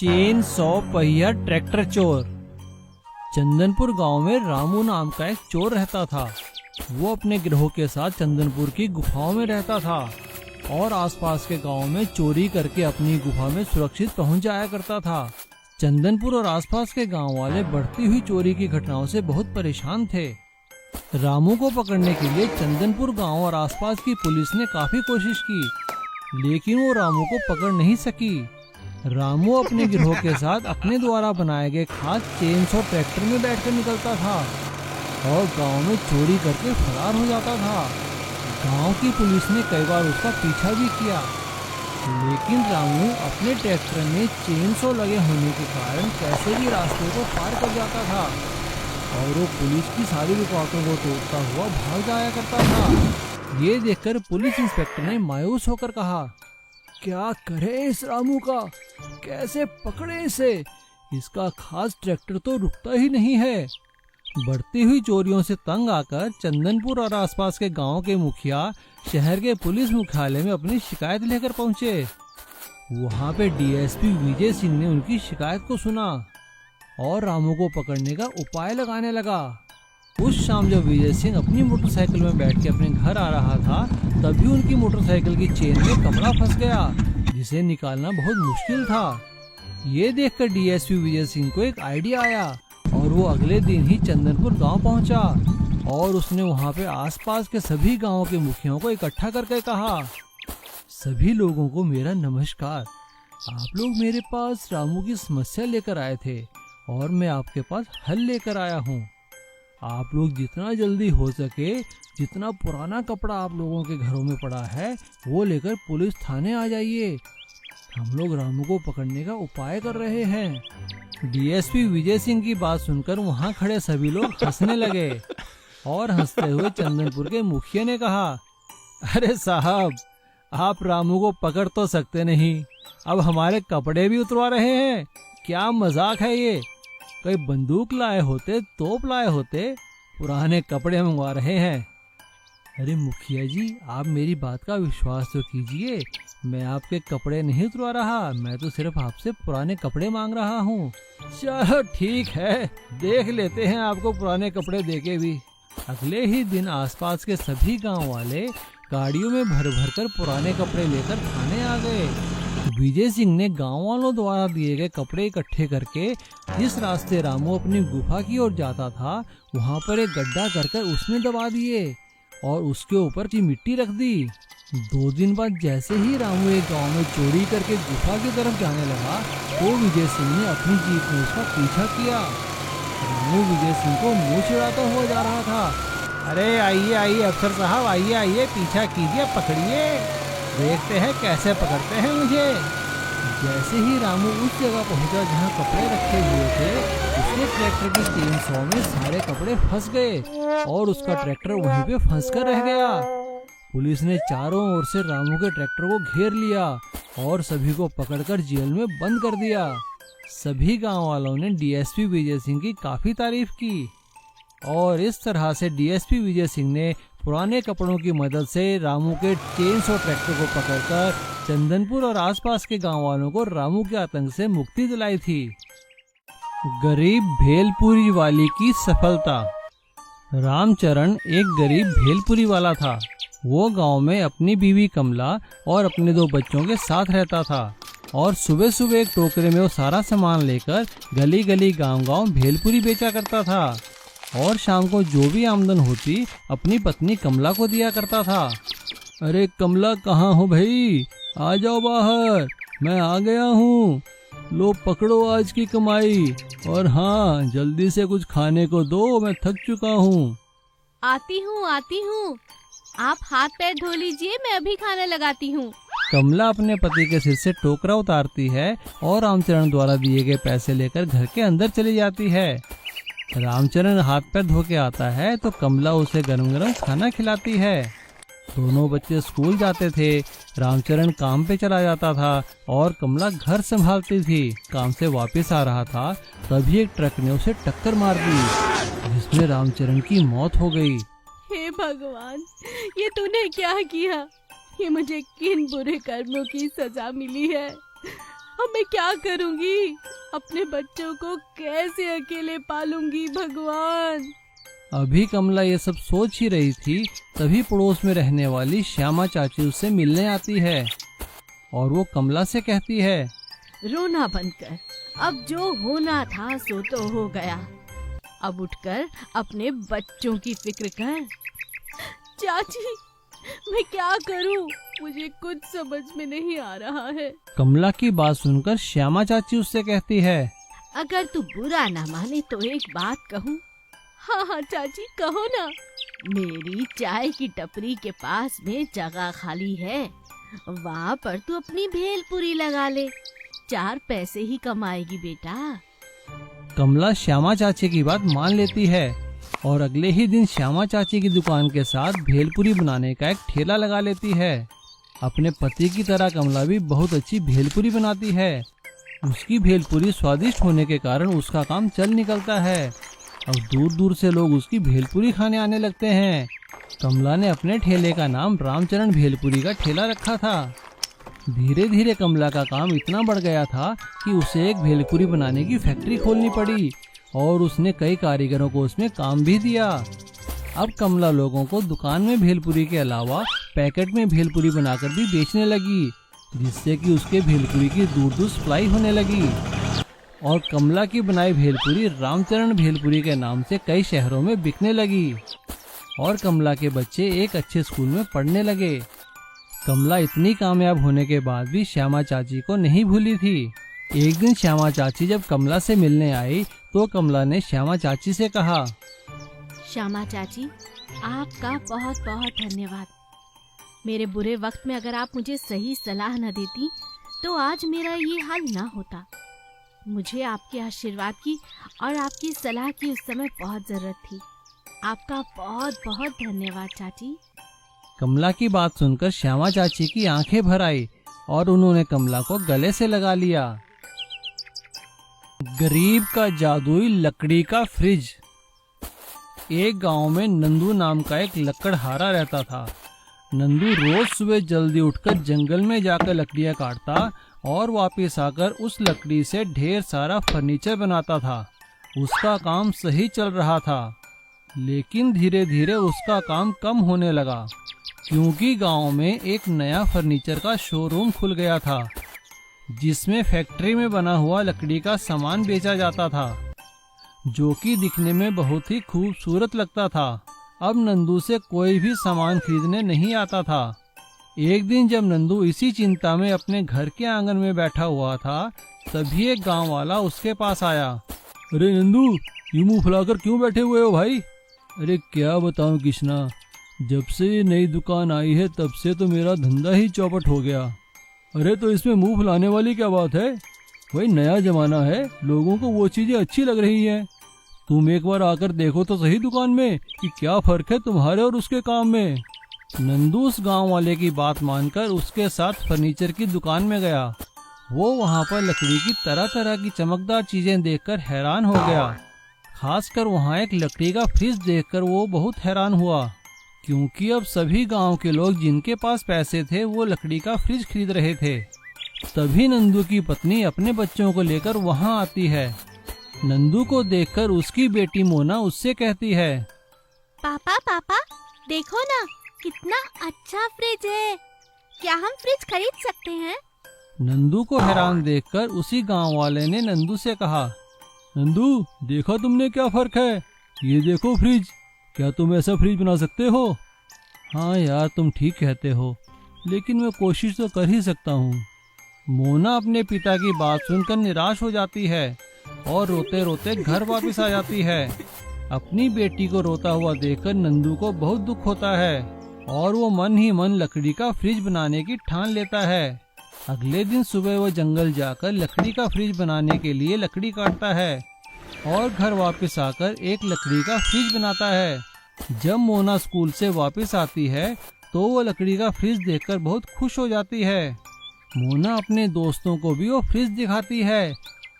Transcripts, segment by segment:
Chain 100 पहिया tractor चोर। चंदनपुर गांव में रामू नाम का एक चोर रहता था। वो अपने गिरोह के साथ चंदनपुर की गुफाओं में रहता था और आसपास के गांव में चोरी करके अपनी गुफा में सुरक्षित पहुंच जाया करता था। चंदनपुर और आसपास के गांव वाले बढ़ती हुई चोरी की घटनाओं से बहुत परेशान थे। रामू को पकड़ने के लिए चंदनपुर गांव और आसपास की पुलिस ने काफी कोशिश की, लेकिन वो रामू को पकड़ नहीं सकी। रामू अपने गिरोह के साथ अपने द्वारा बनाए गए खास चेनसॉ ट्रैक्टर में बैठकर निकलता था और गांव में चोरी करके फरार हो जाता था। गांव की पुलिस ने कई बार उसका पीछा भी किया, लेकिन रामू अपने ट्रैक्टर में चेनसॉ लगे होने के कारण कैसे भी रास्ते को पार कर जाता था और वो पुलिस की सारी रुकावटों को तोड़ता हुआ भाग जाया करता था। ये देखकर पुलिस इंस्पेक्टर ने मायूस होकर कहा, क्या करें इस रामू का, कैसे पकड़े इसे, इसका खास ट्रैक्टर तो रुकता ही नहीं है। बढ़ती हुई चोरियों से तंग आकर चंदनपुर और आसपास के गांव के मुखिया शहर के पुलिस मुख्यालय में अपनी शिकायत लेकर पहुंचे। वहां पे डीएसपी विजय सिंह ने उनकी शिकायत को सुना और रामू को पकड़ने का उपाय लगाने लगा। उस शाम जब विजय सिंह अपनी मोटरसाइकिल में बैठ के अपने घर आ रहा था, तभी उनकी मोटरसाइकिल की चेन में कपड़ा फंस गया, जिसे निकालना बहुत मुश्किल था। ये देखकर डीएसपी विजय सिंह को एक आइडिया आया और वो अगले दिन ही चंदनपुर गांव पहुंचा और उसने वहां पे आसपास के सभी गांवों के मुखियाओं को इकट्ठा करके कहा, सभी लोगों को मेरा नमस्कार। आप लोग मेरे पास रामू की समस्या लेकर आए थे और मैं आपके पास हल लेकर आया हूँ। आप लोग जितना जल्दी हो सके, जितना पुराना कपड़ा आप लोगों के घरों में पड़ा है, वो लेकर पुलिस थाने आ जाइए। हम लोग रामू को पकड़ने का उपाय कर रहे हैं। डीएसपी विजय सिंह की बात सुनकर वहाँ खड़े सभी लोग हंसने लगे और हंसते हुए चंदनपुर के मुखिया ने कहा, अरे साहब, आप रामू को पकड़ तो सकते नहीं, अब हमारे कपड़े भी उतरवा रहे हैं, क्या मजाक है ये। कोई बंदूक लाए होते, तोप लाए होते, पुराने कपड़े मंगवा रहे हैं। अरे मुखिया जी, आप मेरी बात का विश्वास तो कीजिए, मैं आपके कपड़े नहीं उतरवा रहा, मैं तो सिर्फ आपसे पुराने कपड़े मांग रहा हूँ। चलो ठीक है, देख लेते हैं आपको पुराने कपड़े देके भी। अगले ही दिन आसपास के सभी गांव वाले गाड़ियों में भर भर कर पुराने कपड़े लेकर थाने आ गए। विजय सिंह ने गांव वालों द्वारा दिए गए कपड़े इकट्ठे करके जिस रास्ते रामू अपनी गुफा की ओर जाता था, वहां पर एक गड्ढा कर उसमें दबा दिए और उसके ऊपर की मिट्टी रख दी। 2 दिन बाद जैसे ही रामू एक गांव में चोरी करके गुफा की तरफ जाने लगा, तो विजय सिंह ने अपनी जीप में उसका पीछा किया। रामू विजय सिंह को मुंह चिढ़ाता हुआ जा रहा था। अरे आइए आइए अफसर साहब, आइए आइए, पीछा कीजिए, पकड़िए, देखते हैं कैसे पकड़ते हैं मुझे। जैसे ही रामू उस जगह पहुंचा जहां कपड़े रखे हुए थे, उसके ट्रैक्टर की चेनसॉ में सारे कपड़े फंस गए और उसका ट्रैक्टर वहीं पे फंस कर रह गया। पुलिस ने चारों ओर से रामू के ट्रैक्टर को घेर लिया और सभी को पकड़कर जेल में बंद कर दिया। सभी गांव वालों ने डीएसपी विजय सिंह की काफी तारीफ की और इस तरह से डीएसपी विजय सिंह ने पुराने कपड़ों की मदद से रामू के चेनसॉ ट्रैक्टर को पकड़कर चंदनपुर और आसपास के गांव वालों को रामू के आतंक से मुक्ति दिलाई थी। गरीब भेलपुरी वाली की सफलता। रामचरण एक गरीब भेलपुरी वाला था। वो गांव में अपनी बीवी कमला और अपने 2 बच्चों के साथ रहता था और सुबह सुबह एक टोकरे में वो सारा सामान लेकर गली गली गांव गांव भेलपुरी बेचा करता था और शाम को जो भी आमदन होती अपनी पत्नी कमला को दिया करता था। अरे कमला, कहाँ हो भाई, आ जाओ बाहर, मैं आ गया हूँ, लो पकड़ो आज की कमाई, और हाँ जल्दी से कुछ खाने को दो, मैं थक चुका हूँ। आती हूँ, आप हाथ पैर धो लीजिए, मैं अभी खाना लगाती हूँ। कमला अपने पति के सिर से टोकरा उतारती है और रामचरण द्वारा दिए गए पैसे लेकर घर के अंदर चली जाती है। रामचरण हाथ पैर धो के आता है तो कमला उसे गरम गरम खाना खिलाती है। दोनों बच्चे स्कूल जाते थे, रामचरण काम पे चला जाता था और कमला घर संभालती थी। काम से वापस आ रहा था, तभी एक ट्रक ने उसे टक्कर मार दी, जिसमें रामचरण की मौत हो गई। हे भगवान, ये तूने क्या किया, ये मुझे किन बुरे कर्मों की सजा मिली है। अब मैं क्या करूंगी? अपने बच्चों को कैसे अकेले पालूंगी भगवान? अभी कमला ये सब सोच ही रही थी, तभी पड़ोस में रहने वाली श्यामा चाची उससे मिलने आती है और वो कमला से कहती है, रोना बंद कर, अब जो होना था सो तो हो गया। अब उठकर अपने बच्चों की फिक्र कर। चाची, मैं क्या करूं? मुझे कुछ समझ में नहीं आ रहा है। कमला की बात सुनकर श्यामा चाची उससे कहती है, अगर तू बुरा ना माने तो एक बात कहूं? हाँ हाँ चाची, कहो ना। मेरी चाय की टपरी के पास में जगह खाली है, वहाँ पर तू अपनी भेलपुरी लगा ले, 4 पैसे ही कमाएगी बेटा। कमला श्यामा चाची की बात मान लेती है और अगले ही दिन श्यामा चाची की दुकान के साथ भेलपुरी बनाने का एक ठेला लगा लेती है। अपने पति की तरह कमला भी बहुत अच्छी भेलपुरी बनाती है। उसकी भेलपुरी स्वादिष्ट होने के कारण उसका काम चल निकलता है और दूर दूर से लोग उसकी भेलपुरी खाने आने लगते हैं। कमला ने अपने ठेले का नाम रामचरण भेलपुरी का ठेला रखा था। धीरे धीरे कमला का काम इतना बढ़ गया था कि उसे एक भेलपुरी बनाने की फैक्ट्री खोलनी पड़ी और उसने कई कारीगरों को उसमें काम भी दिया। अब कमला लोगों को दुकान में भेलपुरी के अलावा पैकेट में भेलपुरी बनाकर भी बेचने लगी, जिससे कि उसके भेलपुरी की दूर दूर सप्लाई होने लगी और कमला की बनाई भेलपुरी रामचरण भेलपुरी के नाम से कई शहरों में बिकने लगी और कमला के बच्चे एक अच्छे स्कूल में पढ़ने लगे। कमला इतनी कामयाब होने के बाद भी श्यामा चाची को नहीं भूली थी। एक दिन श्यामा चाची जब कमला से मिलने आई तो कमला ने श्यामा चाची से कहा, श्यामा चाची, आपका बहुत बहुत धन्यवाद। मेरे बुरे वक्त में अगर आप मुझे सही सलाह न देती तो आज मेरा ये हाल ना होता। मुझे आपके आशीर्वाद की और आपकी सलाह की उस समय बहुत जरूरत थी। आपका बहुत बहुत धन्यवाद चाची। कमला की बात सुनकर श्यामा चाची की आंखें भर आई और उन्होंने कमला को गले से लगा लिया। गरीब का जादुई लकड़ी का फ्रिज। एक गांव में नंदू नाम का एक लकड़हारा रहता था। नंदू रोज सुबह जल्दी उठकर जंगल में जाकर लकड़ियां काटता और वापस आकर उस लकड़ी से ढेर सारा फर्नीचर बनाता था। उसका काम सही चल रहा था, लेकिन धीरे धीरे उसका काम कम होने लगा क्योंकि गांव में एक नया फर्नीचर का शोरूम खुल गया था, जिसमें फैक्ट्री में बना हुआ लकड़ी का सामान बेचा जाता था, जो कि दिखने में बहुत ही खूबसूरत लगता था। अब नंदू से कोई भी सामान खरीदने नहीं आता था। एक दिन जब नंदू इसी चिंता में अपने घर के आंगन में बैठा हुआ था, तभी एक गांव वाला उसके पास आया। अरे नंदू, यूं मुंह फुलाकर क्यों बैठे हुए हो भाई? अरे क्या बताऊं कृष्णा, जब से ये नई दुकान आई है तब से तो मेरा धंधा ही चौपट हो गया। अरे तो इसमें मुंह फुलाने वाली क्या बात है? भाई नया जमाना है, लोगों को वो चीजें अच्छी लग रही हैं। तुम एक बार आकर देखो तो सही दुकान में कि क्या फर्क है तुम्हारे और उसके काम में। नंदू उस गांव वाले की बात मानकर उसके साथ फर्नीचर की दुकान में गया। वो वहां पर लकड़ी की तरह तरह की चमकदार चीजें देखकर हैरान हो गया। खासकर वहां एक लकड़ी का फ्रिज देखकर वो बहुत हैरान हुआ, क्योंकि अब सभी गांव के लोग जिनके पास पैसे थे वो लकड़ी का फ्रिज खरीद रहे थे। तभी नंदू की पत्नी अपने बच्चों को लेकर वहां आती है। नंदू को देखकर उसकी बेटी मोना उससे कहती है, पापा पापा, देखो ना कितना अच्छा फ्रिज है, क्या हम फ्रिज खरीद सकते हैं? नंदू को हैरान देखकर उसी गांव वाले ने नंदू से कहा, नंदू देखा तुमने क्या फर्क है? ये देखो फ्रिज, क्या तुम ऐसा फ्रिज बना सकते हो? हाँ यार, तुम ठीक कहते हो, लेकिन मैं कोशिश तो कर ही सकता हूँ। मोना अपने पिता की बात सुनकर निराश हो जाती है और रोते रोते घर वापस आ जाती है। अपनी बेटी को रोता हुआ देखकर नंदू को बहुत दुख होता है और वो मन ही मन लकड़ी का फ्रिज बनाने की ठान लेता है। अगले दिन सुबह वो जंगल जाकर लकड़ी का फ्रिज बनाने के लिए लकड़ी काटता है और घर वापस आकर एक लकड़ी का फ्रिज बनाता है। जब मोना स्कूल से वापस आती है तो वो लकड़ी का फ्रिज देखकर बहुत खुश हो जाती है। मोना अपने दोस्तों को भी वो फ्रिज दिखाती है।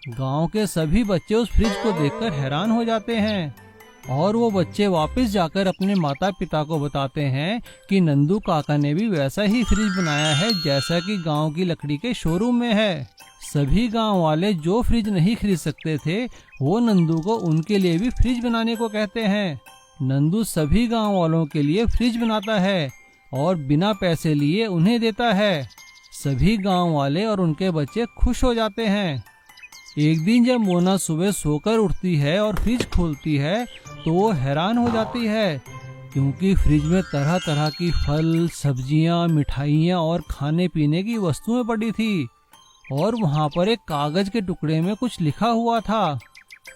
गांव के सभी बच्चे उस फ्रिज को देखकर हैरान हो जाते हैं और वो बच्चे वापस जाकर अपने माता पिता को बताते हैं कि नंदू काका ने भी वैसा ही फ्रिज बनाया है जैसा कि गांव की लकड़ी के शोरूम में है। सभी गांव वाले जो फ्रिज नहीं खरीद सकते थे वो नंदू को उनके लिए भी फ्रिज बनाने को कहते हैं। नंदू सभी गांव वालों के लिए फ्रिज बनाता है और बिना पैसे लिए उन्हें देता है। सभी गांव वाले और उनके बच्चे खुश हो जाते हैं। एक दिन जब मोना सुबह सोकर उठती है और फ्रिज खोलती है तो वो हैरान हो जाती है, क्योंकि फ्रिज में तरह तरह की फल, सब्जियां, मिठाइयां और खाने पीने की वस्तुएं पड़ी थी और वहां पर एक कागज के टुकड़े में कुछ लिखा हुआ था।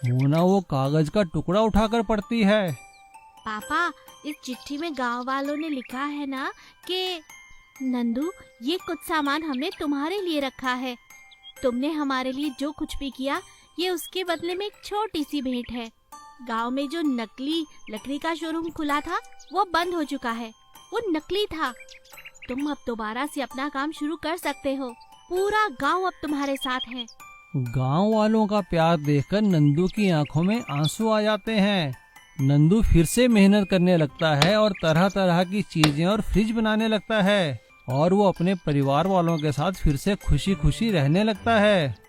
मोना वो कागज का टुकड़ा उठाकर पढ़ती है। पापा, इस चिट्ठी में गांव वालों ने लिखा है ना कि नंदू, ये कुछ सामान हमने तुम्हारे लिए रखा है। तुमने हमारे लिए जो कुछ भी किया, ये उसके बदले में एक छोटी सी भेंट है। गांव में जो नकली लकड़ी का शोरूम खुला था वो बंद हो चुका है। वो नकली था। तुम अब दोबारा से अपना काम शुरू कर सकते हो। पूरा गांव अब तुम्हारे साथ है। गांव वालों का प्यार देखकर नंदू की आंखों में आंसू आ जाते हैं। नंदू फिर से मेहनत करने लगता है और तरह तरह की चीजें और फ्रिज बनाने लगता है और वो अपने परिवार वालों के साथ फिर से खुशी खुशी रहने लगता है।